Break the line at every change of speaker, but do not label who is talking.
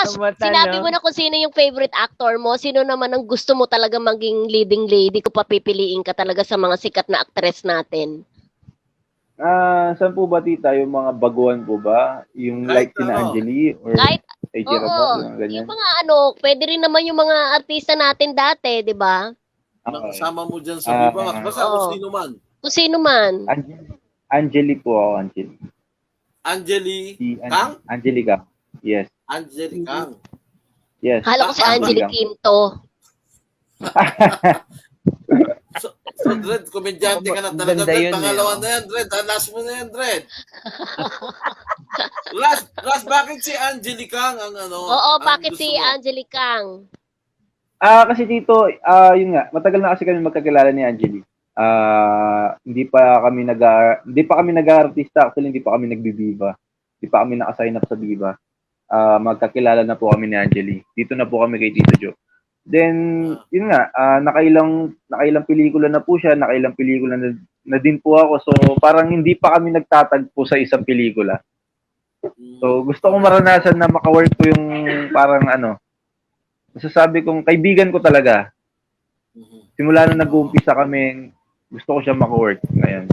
Josh,
Ang mata
sinabi
niyo.
mo na kung sino yung favorite actor mo. Sino naman ang gusto mo talaga maging leading lady? Kung papipiliin ka talaga sa mga sikat na actress natin.
Saan po ba tita? Yung mga baguhan po ba? Yung like
Kahit
sina
ano.
Angeli or
Kahit,
AJ
oo,
Rabal, yung ganyan?
yung mga ano, pwede rin naman yung mga artista natin dati, di ba?
Okay.
Kasama mo dyan sa Viva Max. Basta kung
Oo.
sino man.
Kung sino man.
Angeli po ako, Angeli.
Angeli
Si
Kang?
Angelica. Yes.
Angeli Kang.
Yes.
Hala ko si Angelique
Kang.
Quinto.
So Dred, komedyante ka na talaga,
Ganda
Dred.
yun,
Pangalawa
eh.
na yan, Dred. Last mo na yan, Dred. last, bakit si Angeli Kang ang ano?
Oo,
ang
bakit
gusto
si
mo?
Angelique Kang?
Kasi dito, yun nga, matagal na kasi kami magkakilala ni Angeli. Hindi pa kami nag-aartista, actually hindi pa kami nagbibiba. Hindi pa kami naka-sign up sa Viva. Magkakilala na po kami ni Angeli. Dito na po kami kay Tito Joe. Then, yun nga, nakailang pelikula na po siya, nakailang pelikula na din po ako. So, parang hindi pa kami nagtatagpo sa isang pelikula. So, gusto kong maranasan na maka-work ko yung parang masasabi kong kaibigan ko talaga. Simula nung nag-uumpisa kami, gusto ko siya maka-work ngayon.